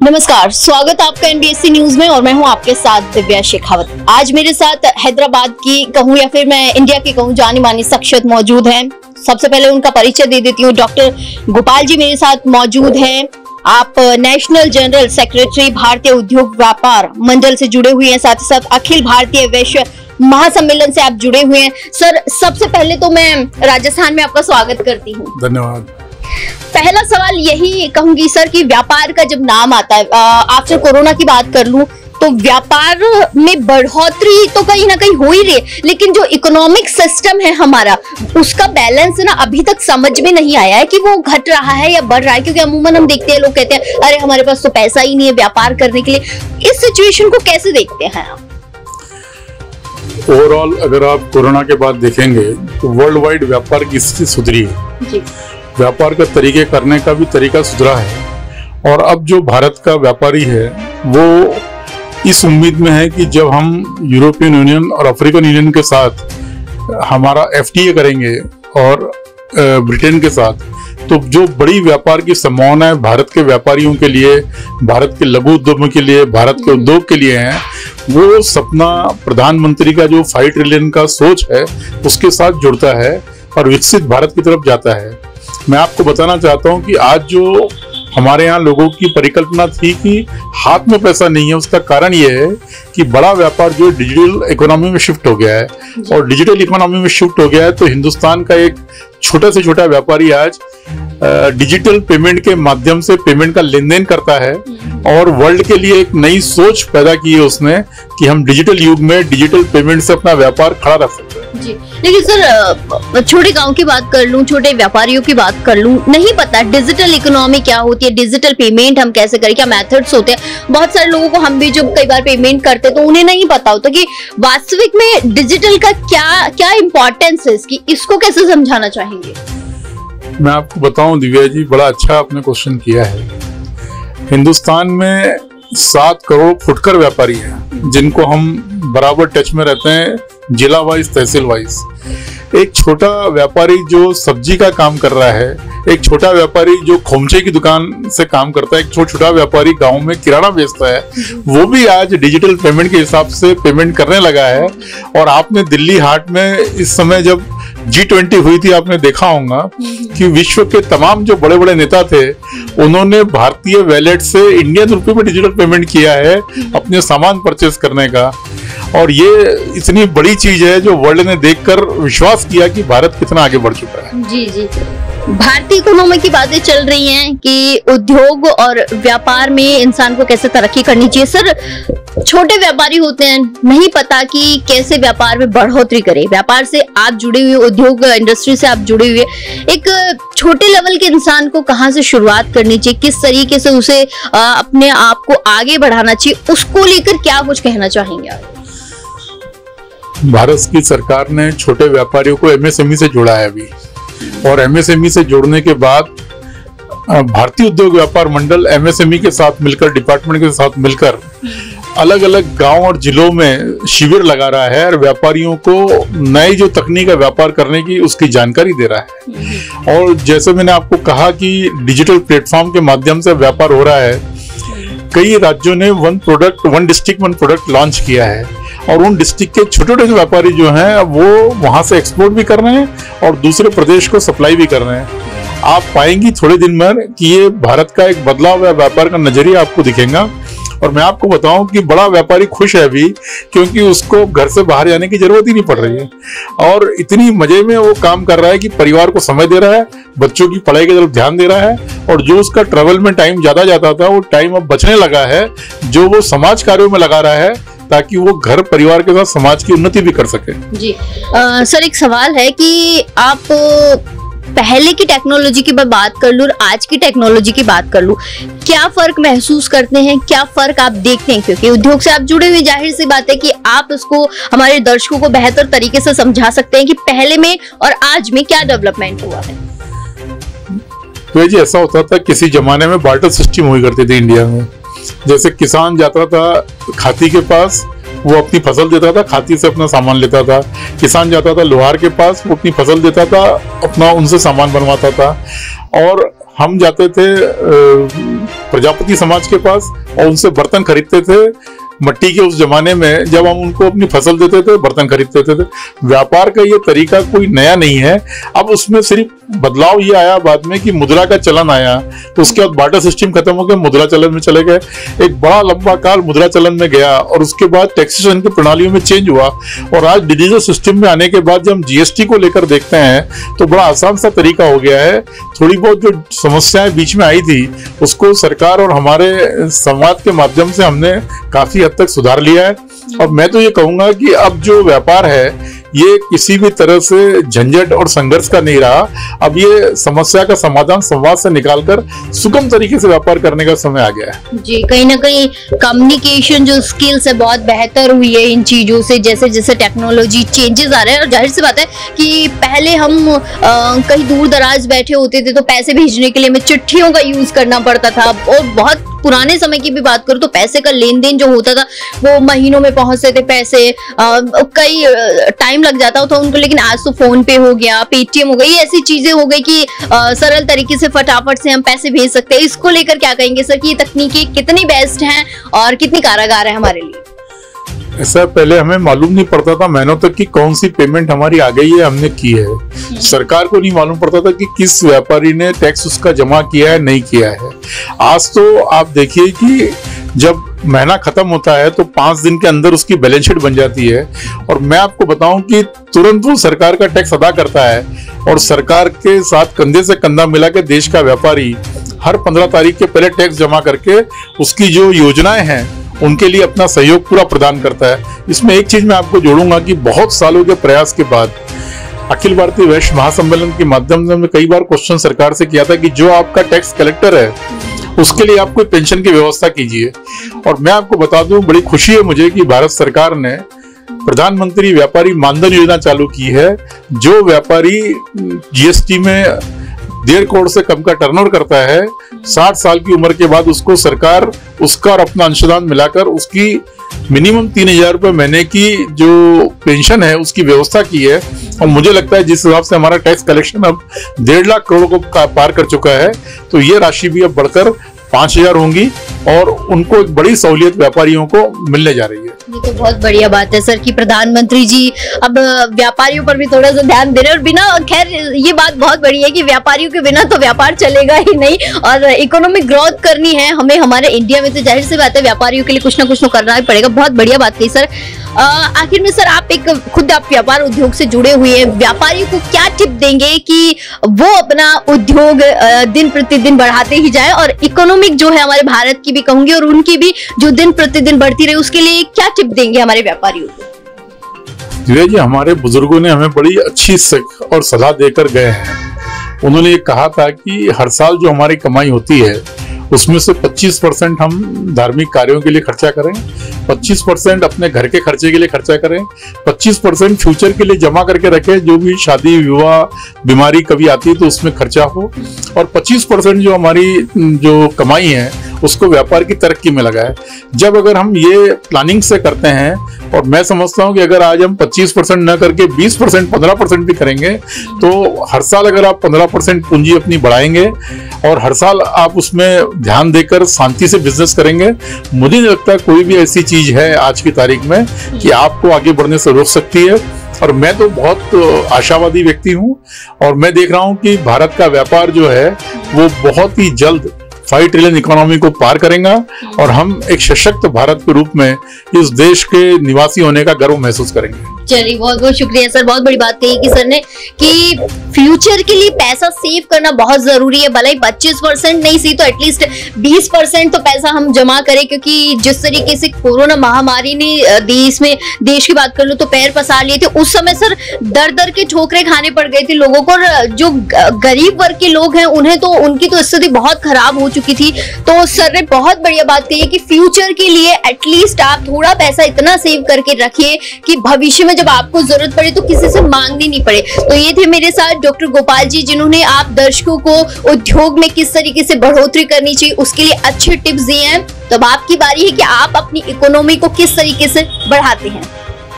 नमस्कार, स्वागत आपका एनबीएससी न्यूज में और मैं हूं आपके साथ दिव्या शेखावत। आज मेरे साथ हैदराबाद की कहूं या फिर मैं इंडिया की कहूं जानी मानी शख्सियत मौजूद हैं। सबसे पहले उनका परिचय दे देती हूं। डॉक्टर गोपाल जी मेरे साथ मौजूद हैं। आप नेशनल जनरल सेक्रेटरी भारतीय उद्योग व्यापार मंडल से जुड़े हुए हैं, साथ ही साथ अखिल भारतीय वैश्य महासम्मेलन से आप जुड़े हुए हैं। सर, सबसे पहले तो मैं राजस्थान में आपका स्वागत करती हूँ। धन्यवाद। पहला सवाल यही कहूंगी सर कि व्यापार का जब नाम आता है, आफ्टर कोरोना की बात कर लूं तो व्यापार में बढ़ोतरी तो कहीं ना कहीं हो ही रही है, लेकिन जो इकोनॉमिक सिस्टम है हमारा, उसका बैलेंस ना अभी तक समझ में नहीं आया है कि वो घट रहा है या बढ़ रहा है। क्योंकि अमूमन हम देखते हैं, लोग कहते हैं अरे हमारे पास तो पैसा ही नहीं है व्यापार करने के लिए। इस सिचुएशन को कैसे देखते हैं आप? ओवरऑल अगर आप कोरोना के बाद देखेंगे तो वर्ल्ड वाइड व्यापार की स्थिति सुधरी है जी। व्यापार का तरीके करने का भी तरीका सुधरा है। और अब जो भारत का व्यापारी है वो इस उम्मीद में है कि जब हम यूरोपियन यूनियन और अफ्रीकन यूनियन के साथ हमारा एफटीए करेंगे और ब्रिटेन के साथ, तो जो बड़ी व्यापार की संभावना है भारत के व्यापारियों के लिए, भारत के लघु उद्यमों के लिए, भारत के उद्योग के लिए है, वो सपना प्रधानमंत्री का जो 5 ट्रिलियन का सोच है उसके साथ जुड़ता है और विकसित भारत की तरफ जाता है। मैं आपको बताना चाहता हूं कि आज जो हमारे यहाँ लोगों की परिकल्पना थी कि हाथ में पैसा नहीं है, उसका कारण ये है कि बड़ा व्यापार जो डिजिटल इकोनॉमी में शिफ्ट हो गया है। और डिजिटल इकोनॉमी में शिफ्ट हो गया है तो हिंदुस्तान का एक छोटा से छोटा व्यापारी आज डिजिटल पेमेंट के माध्यम से पेमेंट का लेन देन करता है और वर्ल्ड के लिए एक नई सोच पैदा की है उसने कि हम डिजिटल युग में डिजिटल पेमेंट से अपना व्यापार खड़ा रख सकते हैं। जी, लेकिन सर छोटे गांव की बात कर लूं, छोटे व्यापारियों की बात कर लूं, नहीं पता डिजिटल इकोनॉमी क्या होती है, डिजिटल पेमेंट हम कैसे करें, क्या मेथड्स होते हैं। बहुत सारे लोगों को, हम भी जो कई बार पेमेंट करते तो उन्हें नहीं पता होता कि वास्तविक में डिजिटल का क्या इंपॉर्टेंस है इसकी, इसको कैसे समझाना चाहेंगे? मैं आपको बताऊं दिव्या जी, बड़ा अच्छा आपने क्वेश्चन किया है। हिंदुस्तान में 7 करोड़ फुटकर व्यापारी हैं जिनको हम बराबर टच में रहते हैं, जिला वाइज, तहसील वाइज। एक छोटा व्यापारी जो सब्जी का काम कर रहा है, एक छोटा व्यापारी जो खोमचे की दुकान से काम करता है, एक छोटा व्यापारी गांव में किराना बेचता है, वो भी आज डिजिटल पेमेंट के हिसाब से पेमेंट करने लगा है। और आपने दिल्ली हाट में इस समय जब G20 हुई थी, आपने देखा होगा कि विश्व के तमाम जो बड़े बड़े नेता थे उन्होंने भारतीय वैलेट से इंडियन रुपए में डिजिटल पेमेंट किया है अपने सामान परचेस करने का। और ये इतनी बड़ी चीज है जो वर्ल्ड ने देखकर विश्वास किया कि भारत कितना आगे बढ़ चुका है। जी जी, भारतीय इकोनॉमी की बातें चल रही हैं कि उद्योग और व्यापार में इंसान को कैसे तरक्की करनी चाहिए। सर, छोटे व्यापारी होते हैं, नहीं पता कि कैसे व्यापार में बढ़ोतरी करें। व्यापार से आप जुड़े हुए, उद्योग इंडस्ट्री से आप जुड़े हुए, एक छोटे लेवल के इंसान को कहां से शुरुआत करनी चाहिए, किस तरीके से उसे अपने आप को आगे बढ़ाना चाहिए, उसको लेकर क्या कुछ कहना चाहेंगे आप? भारत की सरकार ने छोटे व्यापारियों को एमएसएमई से जोड़ा है अभी, और एमएसएमई से जोड़ने के बाद भारतीय उद्योग व्यापार मंडल एमएसएमई के साथ मिलकर, डिपार्टमेंट के साथ मिलकर अलग अलग गांव और जिलों में शिविर लगा रहा है और व्यापारियों को नई जो तकनीक है व्यापार करने की उसकी जानकारी दे रहा है। और जैसे मैंने आपको कहा कि डिजिटल प्लेटफॉर्म के माध्यम से व्यापार हो रहा है, कई राज्यों ने one product one district one product launch किया है और उन डिस्ट्रिक्ट के छोटे छोटे व्यापारी जो हैं वो वहां से एक्सपोर्ट भी कर रहे हैं और दूसरे प्रदेश को सप्लाई भी कर रहे हैं। आप पाएंगी थोड़े दिन में कि ये भारत का एक बदलाव हुआ व्यापार का नजरिया आपको दिखेगा। और मैं आपको बताऊं कि बड़ा व्यापारी खुश है अभी, क्योंकि उसको घर से बाहर जाने की जरूरत ही नहीं पड़ रही है और इतनी मजे में वो काम कर रहा है कि परिवार को समय दे रहा है, बच्चों की पढ़ाई की तरफ ध्यान दे रहा है, और जो उसका ट्रेवल में टाइम ज्यादा जाता था वो टाइम अब बचने लगा है, जो वो समाज कार्यों में लगा रहा है ताकि वो घर परिवार के साथ समाज की उन्नति भी कर सके। जी सर, एक सवाल है कि आप पहले की टेक्नोलॉजी की बात कर लूं और आज की टेक्नोलॉजी की बात कर लूं, क्या फर्क महसूस करते हैं, क्या फर्क आप देखते हैं? क्योंकि उद्योग से आप जुड़े हुए, जाहिर सी बात है कि आप इसको हमारे दर्शकों को बेहतर तरीके से समझा सकते हैं कि पहले में और आज में क्या डेवलपमेंट हुआ है। तो जी ऐसा होता था, किसी जमाने में बार्टर सिस्टम हुई करती थी इंडिया में। जैसे किसान जाता था खाती के पास, वो अपनी फसल देता था, खाती से अपना सामान लेता था। किसान जाता था लोहार के पास, वो अपनी फसल देता था, अपना उनसे सामान बनवाता था। और हम जाते थे प्रजापति समाज के पास और उनसे बर्तन खरीदते थे। मट्टी के उस जमाने में जब हम उनको अपनी फसल देते थे, बर्तन खरीदते थे। व्यापार का ये तरीका कोई नया नहीं है। अब उसमें सिर्फ बदलाव ये आया बाद में कि मुद्रा का चलन आया, तो उसके बाद बार्टर सिस्टम खत्म हो गया, मुद्रा चलन में चले गए। एक बड़ा लंबा काल मुद्रा चलन में गया और उसके बाद टैक्सेशन की प्रणालियों में चेंज हुआ और आज डिजिटल सिस्टम में आने के बाद जब हम जीएसटी को लेकर देखते हैं तो बड़ा आसान सा तरीका हो गया है। थोड़ी बहुत जो समस्याएं बीच में आई थी उसको सरकार और हमारे संवाद के माध्यम से हमने काफी हद तक सुधार लिया है। और मैं तो ये कहूंगा कि अब जो व्यापार है ये किसी भी तरह से झंझट और संघर्ष का नहीं रहा। अब ये समस्या का समाधान संवाद से निकालकर सुगम तरीके से व्यापार करने का समय आ गया है। जी, कहीं ना कहीं कम्युनिकेशन जो स्किल्स है बहुत बेहतर हुई है इन चीजों से, जैसे जैसे टेक्नोलॉजी चेंजेस आ रहे हैं। और जाहिर सी बात है कि पहले हम कहीं दूर दराज बैठे होते थे तो पैसे भेजने के लिए हमें चिट्ठियों का यूज करना पड़ता था। और बहुत पुराने समय की भी बात करूं तो पैसे का लेन देन जो होता था वो महीनों में पहुंचते थे पैसे, कई टाइम लग जाता था उनको। लेकिन आज तो फोन पे हो गया, पेटीएम हो गई, ऐसी चीजें हो गई कि सरल तरीके से फटाफट से हम पैसे भेज सकते हैं। इसको लेकर क्या कहेंगे सर कि ये तकनीकें कितनी बेस्ट हैं और कितनी कारगर है हमारे लिए? ऐसा पहले हमें मालूम नहीं पड़ता था महीनों तक कि कौन सी पेमेंट हमारी आ गई है, हमने की है। सरकार को नहीं मालूम पड़ता था कि किस व्यापारी ने टैक्स उसका जमा किया है, नहीं किया है। आज तो आप देखिए कि जब महीना खत्म होता है तो 5 दिन के अंदर उसकी बैलेंस शीट बन जाती है। और मैं आपको बताऊं कि तुरंत वो सरकार का टैक्स अदा करता है और सरकार के साथ कंधे से कंधा मिला के देश का व्यापारी हर 15 तारीख के पहले टैक्स जमा करके उसकी जो योजनाएं हैं उनके लिए अपना सहयोग पूरा प्रदान करता है। इसमें एक चीज मैं आपको जोड़ूंगा कि बहुत सालों के प्रयास के बाद अखिल भारतीय वैश्य महासम्मेलन के माध्यम से हमने कई बार क्वेश्चन सरकार से किया था कि जो आपका टैक्स कलेक्टर है उसके लिए आप कोई पेंशन की व्यवस्था कीजिए। और मैं आपको बता दूं, बड़ी खुशी है मुझे कि भारत सरकार ने प्रधानमंत्री व्यापारी मानधन योजना चालू की है। जो व्यापारी जीएसटी में 1.5 करोड़ से कम का टर्नओवर करता है, 60 साल की उम्र के बाद उसको सरकार उसका और अपना अंशदान मिलाकर उसकी मिनिमम 3,000 रुपए महीने की जो पेंशन है उसकी व्यवस्था की है। और मुझे लगता है जिस हिसाब से हमारा टैक्स कलेक्शन अब 1.5 लाख करोड़ को पार कर चुका है तो ये राशि भी अब बढ़कर 5,000 होंगी और उनको एक बड़ी सहूलियत व्यापारियों को मिलने जा रही है। ये तो बहुत बढ़िया बात है सर कि प्रधानमंत्री जी अब व्यापारियों पर भी थोड़ा सा ध्यान दे रहे हैं। और बिना, खैर ये बात बहुत बड़ी है कि व्यापारियों के बिना तो व्यापार चलेगा ही नहीं और इकोनॉमिक ग्रोथ करनी है हमें हमारे इंडिया में, तो जाहिर सी बात है व्यापारियों के लिए कुछ ना कुछ तो करना ही पड़ेगा। बहुत बढ़िया बात कही सर। आखिर में सर आप आप व्यापार उद्योग से जुड़े हुए हैं, व्यापारियों को क्या टिप देंगे कि वो अपना उद्योग दिन प्रतिदिन बढ़ाते ही जाए और इकोनॉमिक जो है हमारे भारत की भी कहूंगी और उनकी भी जो दिन प्रतिदिन बढ़ती रहे, उसके लिए क्या टिप देंगे हमारे व्यापारियों को? जी, हमारे बुजुर्गों ने हमें बड़ी अच्छी सीख और सलाह देकर गए हैं। उन्होंने ये कहा था कि हर साल जो हमारी कमाई होती है उसमें से 25% हम धार्मिक कार्यों के लिए खर्चा करें, 25% अपने घर के खर्चे के लिए खर्चा करें, 25% फ्यूचर के लिए जमा करके रखें, जो भी शादी विवाह बीमारी कभी आती है तो उसमें खर्चा हो, और 25% जो हमारी जो कमाई है उसको व्यापार की तरक्की में लगाए। जब अगर हम ये प्लानिंग से करते हैं, और मैं समझता हूं कि अगर आज हम 25% न करके 20%, 15% भी करेंगे तो हर साल अगर आप 15% पूंजी अपनी बढ़ाएंगे और हर साल आप उसमें ध्यान देकर शांति से बिजनेस करेंगे, मुझे नहीं लगता कोई भी ऐसी चीज है आज की तारीख में कि आपको आगे बढ़ने से रोक सकती है। और मैं तो बहुत आशावादी व्यक्ति हूं और मैं देख रहा हूं कि भारत का व्यापार जो है वो बहुत ही जल्द 5 ट्रिलियन इकोनॉमी को पार करेगा और हम एक सशक्त भारत के रूप में इस देश के निवासी होने का गर्व महसूस करेंगे। चलिए, बहुत बहुत शुक्रिया सर। बहुत बड़ी बात कही कि सर ने कि फ्यूचर के लिए पैसा सेव करना बहुत जरूरी है। भले ही 25% नहीं सी तो एटलीस्ट 20% तो पैसा हम जमा करें, क्योंकि जिस तरीके से कोरोना महामारी ने देश की बात कर लो तो पैर पसार लिए थे, उस समय सर दर दर के ठोकरें खाने पड़ गई थी लोगों को। जो गरीब वर्ग के लोग हैं उन्हें तो उनकी तो स्थिति बहुत खराब हो चुकी थी। तो सर ने बहुत बढ़िया बात कही है कि फ्यूचर के लिए एटलीस्ट आप थोड़ा पैसा इतना सेव करके रखिए कि भविष्य में जब आपको जरूरत पड़े तो किसी से मांगनी नहीं पड़े। तो ये थे मेरे साथ डॉक्टर गोपाल जी, जिन्होंने आप दर्शकों को उद्योग में किस तरीके से बढ़ोतरी करनी चाहिए उसके लिए अच्छे टिप्स दिए हैं। तो अब आपकी बारी है कि आप अपनी इकोनॉमी को किस तरीके से बढ़ाते हैं।